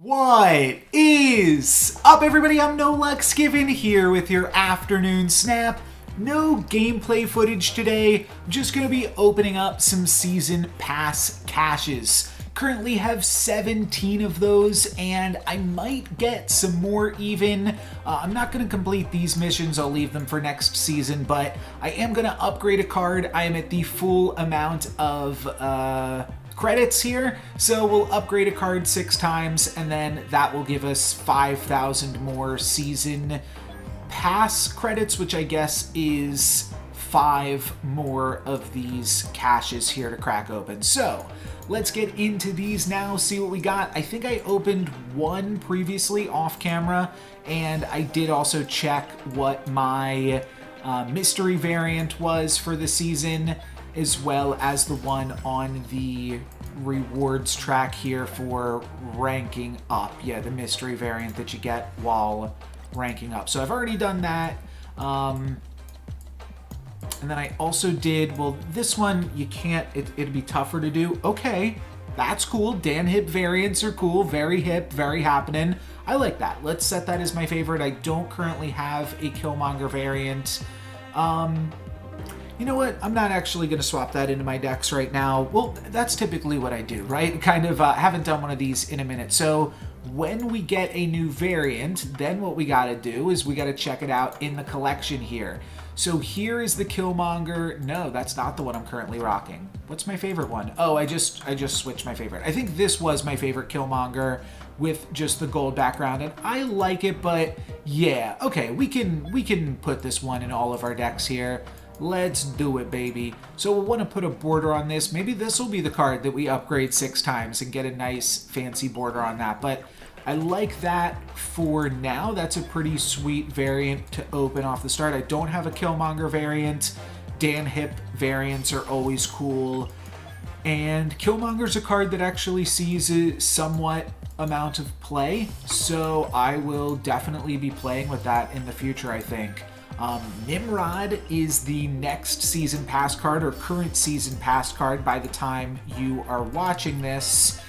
What is up, everybody? I'm NoLuxGiven here with your afternoon snap. No gameplay footage today. I'm just going to be opening up some season pass caches. Currently have 17 of those, and I might get some more even. I'm not going to complete these missions. I'll leave them for next season, but I am going to upgrade a card. I am at the full amount of credits here, so we'll upgrade a card 6 times, and then that will give us 5,000 more season pass credits, which I guess is 5 more of these caches here to crack open. So let's get into these now, see what we got. I think I opened one previously off camera, and I did also check what my mystery variant was for the season, as well as the one on the rewards track here for ranking up. Yeah, the mystery variant that you get while ranking up. So I've already done that. And then I also did, well, this one you can't, it'd be tougher to do. Okay, that's cool. Dan Hip variants are cool. Very hip, very happening. I like that. Let's set that as my favorite. I don't currently have a Killmonger variant. You know what? I'm not actually going to swap that into my decks right now. Well, that's typically what I do, right? Kind of haven't done one of these in a minute. So when we get a new variant, then what we got to do is we got to check it out in the collection here. So here is the Killmonger. No, that's not the one I'm currently rocking. What's my favorite one? Oh, I just switched my favorite. I think this was my favorite Killmonger with just the gold background, and I like it, but yeah, okay, we can put this one in all of our decks here. Let's do it, baby. So we'll want to put a border on this. Maybe this will be the card that we upgrade 6 times and get a nice fancy border on that. But I like that for now. That's a pretty sweet variant to open off the start. I don't have a Killmonger variant. Dan Hip variants are always cool. And Killmonger's a card that actually sees a somewhat amount of play. So I will definitely be playing with that in the future, I think. Nimrod is the next season pass card, or current season pass card by the time you are watching this,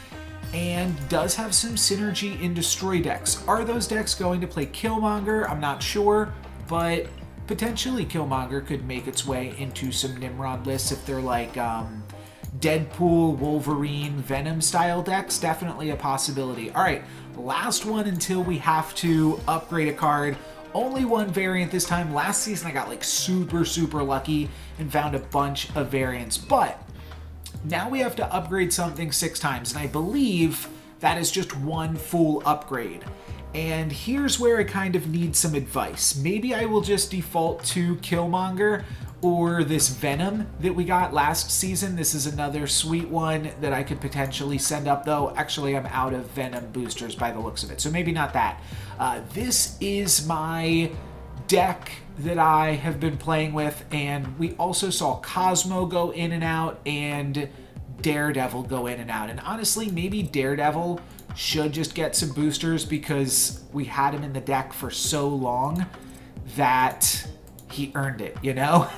and does have some synergy in destroy decks. Are those decks going to play Killmonger? I'm not sure, but potentially Killmonger could make its way into some Nimrod lists if they're like Deadpool, Wolverine, Venom style decks. Definitely a possibility. All right, last one until we have to upgrade a card. Only one variant this time. Last season I got like super lucky and found a bunch of variants, but now we have to upgrade something 6 times, and I believe that is just one full upgrade. And here's where I kind of need some advice. Maybe I will just default to Killmonger or this Venom that we got last season. This is another sweet one that I could potentially send up, though. Actually, I'm out of Venom boosters by the looks of it, so maybe not that. This is my deck that I have been playing with, and we also saw Cosmo go in and out and Daredevil go in and out. And honestly, maybe Daredevil should just get some boosters because we had him in the deck for so long that he earned it, you know?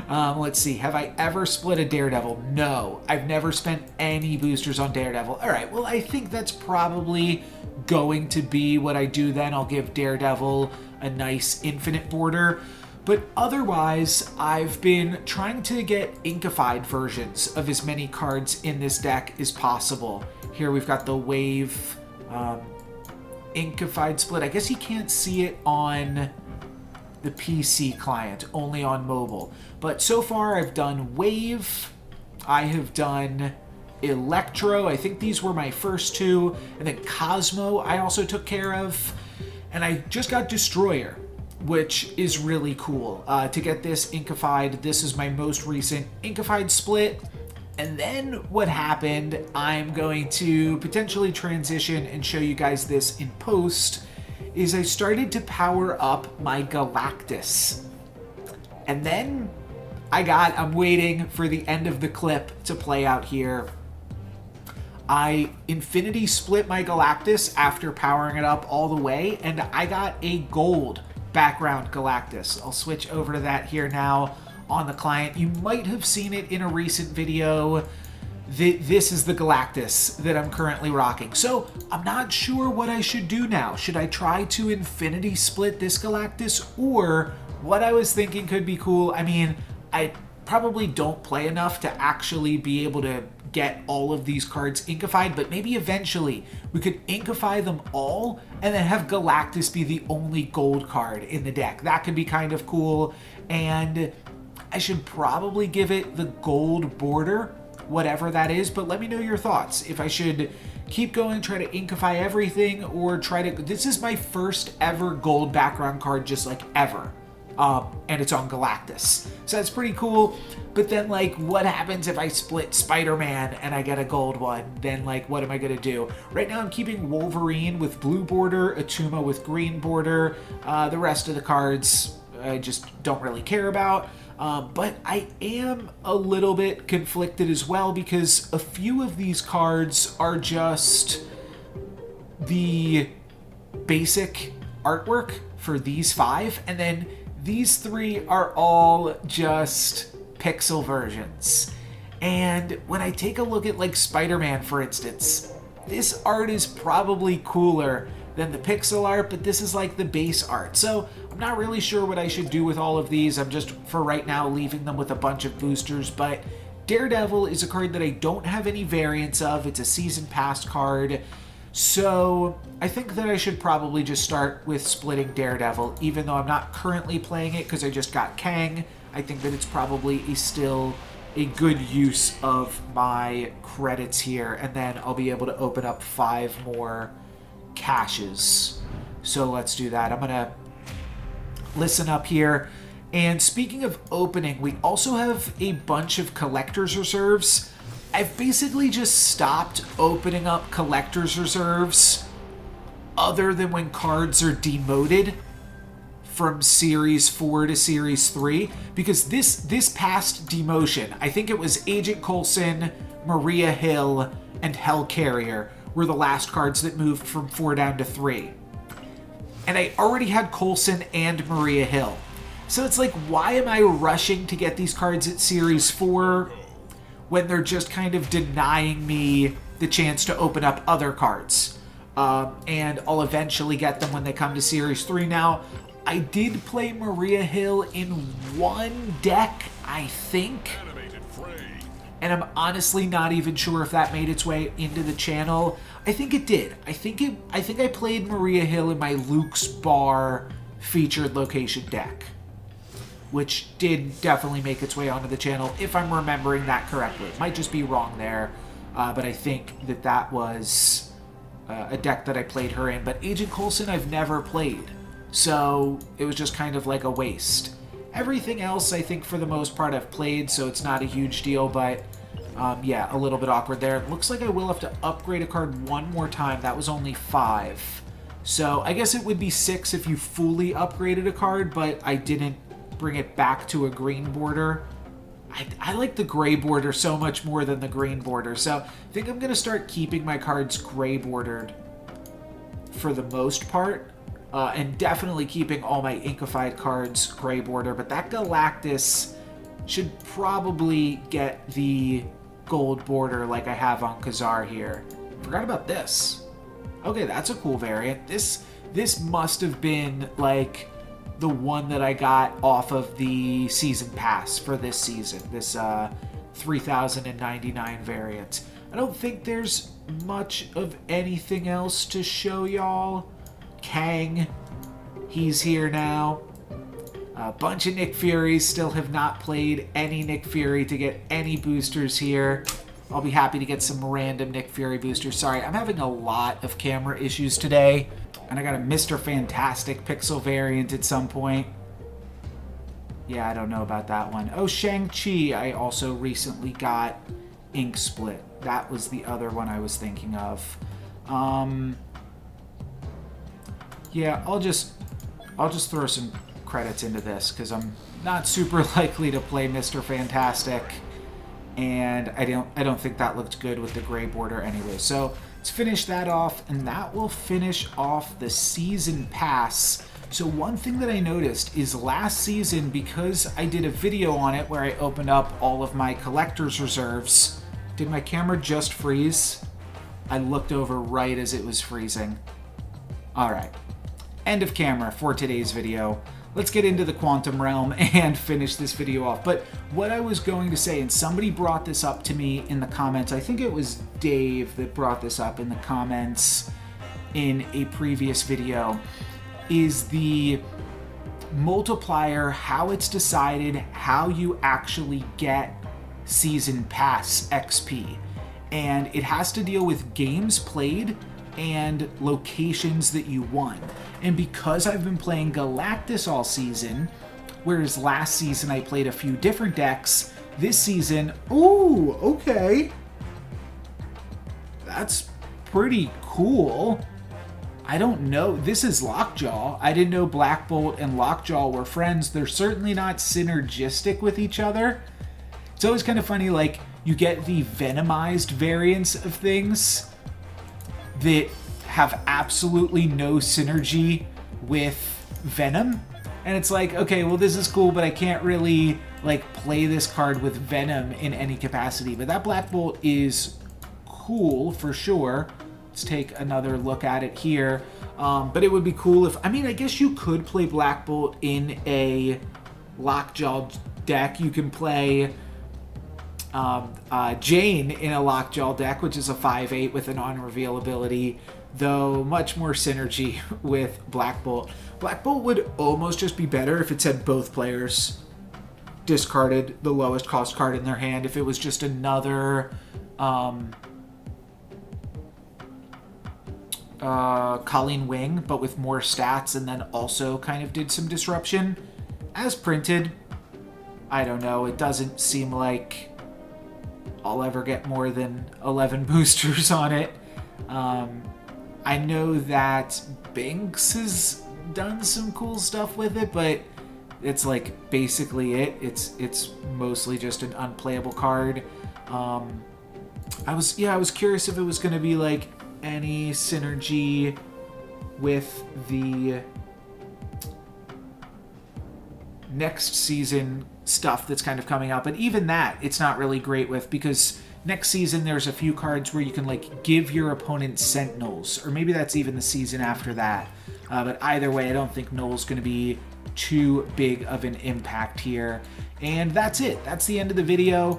Let's see. Have I ever split a Daredevil? No. I've never spent any boosters on Daredevil. All right. Well, I think that's probably going to be what I do then. I'll give Daredevil a nice infinite border. But otherwise, I've been trying to get inkified versions of as many cards in this deck as possible. Here we've got the Wave inkified split. I guess you can't see it on the PC client, only on mobile. But so far I've done Wave, I have done Electro, I think these were my first 2, and then Cosmo I also took care of, and I just got Destroyer, which is really cool. To get this inkified, this is my most recent inkified split. And then what happened, I'm going to potentially transition and show you guys this in post, is I started to power up my Galactus. And then I'm waiting for the end of the clip to play out here. I infinity split my Galactus after powering it up all the way, and I got a gold background Galactus. I'll switch over to that here now on the client. You might have seen it in a recent video. this is the Galactus that I'm currently rocking. So I'm not sure what I should do now. Should I try to Infinity Split this Galactus? Or what I was thinking could be cool, I mean, I probably don't play enough to actually be able to get all of these cards inkified, but maybe eventually we could inkify them all and then have Galactus be the only gold card in the deck. That could be kind of cool, and I should probably give it the gold border, whatever that is, but let me know your thoughts. If I should keep going, try to inkify everything, or try to... This is my first ever gold background card, just like ever. And it's on Galactus. So that's pretty cool. But then, like, what happens if I split Spider-Man and I get a gold one? Then, like, what am I going to do? Right now I'm keeping Wolverine with blue border, Atuma with green border. The rest of the cards I just don't really care about. But I am a little bit conflicted as well because a few of these cards are just the basic artwork for these 5, and then these 3 are all just pixel versions. And when I take a look at like Spider-Man, for instance, this art is probably cooler than the pixel art, but this is like the base art. So I'm not really sure what I should do with all of these. I'm just, for right now, leaving them with a bunch of boosters. But Daredevil is a card that I don't have any variants of. It's a season pass card. So I think that I should probably just start with splitting Daredevil, even though I'm not currently playing it because I just got Kang. I think that it's probably still a good use of my credits here, and then I'll be able to open up 5 more caches. So let's do that. I'm gonna listen up here. And speaking of opening, we also have a bunch of collector's reserves. I've basically just stopped opening up collector's reserves other than when cards are demoted from Series 4 to Series 3, because this past demotion, I think it was Agent Coulson, Maria Hill, and Hellcarrier were the last cards that moved from 4 down to 3. And I already had Coulson and Maria Hill. So it's like, why am I rushing to get these cards at Series 4 when they're just kind of denying me the chance to open up other cards? And I'll eventually get them when they come to Series 3. Now, I did play Maria Hill in one deck, I think. And I'm honestly not even sure if that made its way into the channel. I think it did. I think I played Maria Hill in my Luke's Bar featured location deck, which did definitely make its way onto the channel, if I'm remembering that correctly. It might just be wrong there, but I think that that was a deck that I played her in. But Agent Coulson I've never played, so it was just kind of like a waste. Everything else, I think, for the most part, I've played, so it's not a huge deal, but yeah, a little bit awkward there. Looks like I will have to upgrade a card one more time. That was only 5. So I guess it would be 6 if you fully upgraded a card, but I didn't bring it back to a green border. I like the gray border so much more than the green border, so I think I'm going to start keeping my cards gray bordered for the most part. And definitely keeping all my inkified cards gray border, but that Galactus should probably get the gold border like I have on Kazar here. Forgot about this. Okay, that's a cool variant. This must have been like the one that I got off of the season pass for this season, this 3099 variant. I don't think there's much of anything else to show y'all. Kang, he's here now. A bunch of Nick Furies, still have not played any Nick Fury to get any boosters here. I'll be happy to get some random Nick Fury boosters. Sorry, I'm having a lot of camera issues today, and I got a Mr. Fantastic pixel variant at some point. Yeah, I don't know about that one. Oh, Shang-Chi, I also recently got Ink Split. That was the other one I was thinking of. Yeah, I'll just throw some credits into this because I'm not super likely to play Mr. Fantastic, and I don't think that looked good with the gray border anyway. So let's finish that off, and that will finish off the season pass. So one thing that I noticed is last season, because I did a video on it where I opened up all of my collector's reserves, Did my camera just freeze? I looked over right as it was freezing. All right. End of camera for today's video. Let's get into the Quantum Realm and finish this video off. But what I was going to say, and somebody brought this up to me in the comments, I think it was Dave that brought this up in the comments in a previous video, is the multiplier, how it's decided, how you actually get Season Pass XP. And it has to deal with games played and locations that you won. And because I've been playing Galactus all season, whereas last season I played a few different decks, this season, ooh, okay. That's pretty cool. I don't know. This is Lockjaw. I didn't know Black Bolt and Lockjaw were friends. They're certainly not synergistic with each other. It's always kind of funny, like, you get the Venomized variants of things that have absolutely no synergy with Venom. And it's like, okay, well, this is cool, but I can't really, like, play this card with Venom in any capacity. But that Black Bolt is cool for sure. Let's take another look at it here. But it would be cool if, I mean, I guess you could play Black Bolt in a Lockjaw deck. You can play Jane in a Lockjaw deck, which is a 5/8 with an on-reveal ability, though much more synergy with Black Bolt. Black Bolt would almost just be better if it said both players discarded the lowest cost card in their hand. If it was just another Colleen Wing, but with more stats, and then also kind of did some disruption. As printed, I don't know. It doesn't seem like I'll ever get more than 11 boosters on it. I know that Binks has done some cool stuff with it, but it's like basically it. It's mostly just an unplayable card. I was curious if it was going to be like any synergy with the next season stuff that's kind of coming out, but even that it's not really great with, because next season there's a few cards where you can like give your opponent Sentinels, or maybe that's even the season after that. But either way, I don't think Null's going to be too big of an impact here. And that's it. That's the end of the video.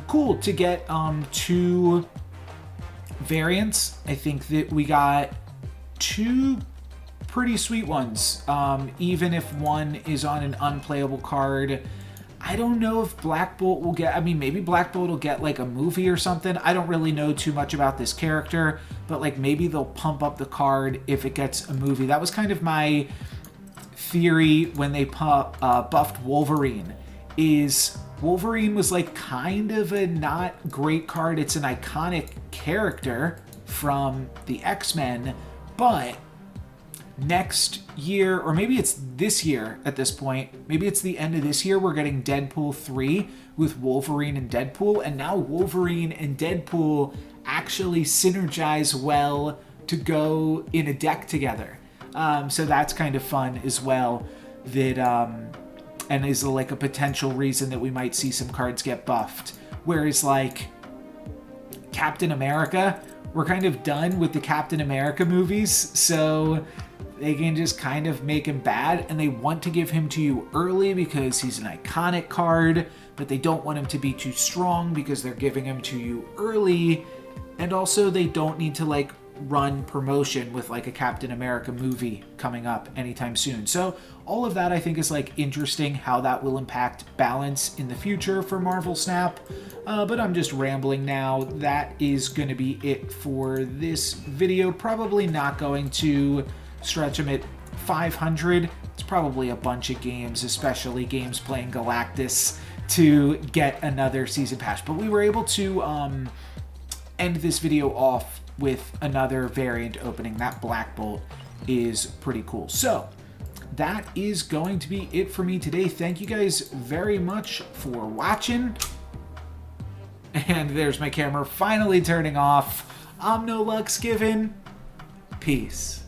Cool to get 2 variants. I think that we got 2 pretty sweet ones. Even if one is on an unplayable card, I don't know if Black Bolt will get, I mean, maybe Black Bolt will get like a movie or something. I don't really know too much about this character, but like maybe they'll pump up the card if it gets a movie. That was kind of my theory when they buffed Wolverine, is Wolverine was like kind of a not great card. It's an iconic character from the X-Men, but next year, or maybe it's this year at this point, maybe it's the end of this year, we're getting Deadpool 3 with Wolverine and Deadpool, and now Wolverine and Deadpool actually synergize well to go in a deck together. So that's kind of fun as well, that and is like a potential reason that we might see some cards get buffed. Whereas like Captain America, we're kind of done with the Captain America movies, so they can just kind of make him bad, and they want to give him to you early because he's an iconic card, but they don't want him to be too strong because they're giving him to you early, and also they don't need to like run promotion with like a Captain America movie coming up anytime soon. So all of that I think is like interesting how that will impact balance in the future for Marvel Snap. But I'm just rambling now. That is going to be it for this video. Probably not going to stretch them at 500. It's probably a bunch of games, especially games playing Galactus, to get another season pass. But we were able to end this video off with another variant opening. That Black Bolt is pretty cool. So that is going to be it for me today. Thank you guys very much for watching. And there's my camera finally turning off. I'm No Luxgiven. Peace.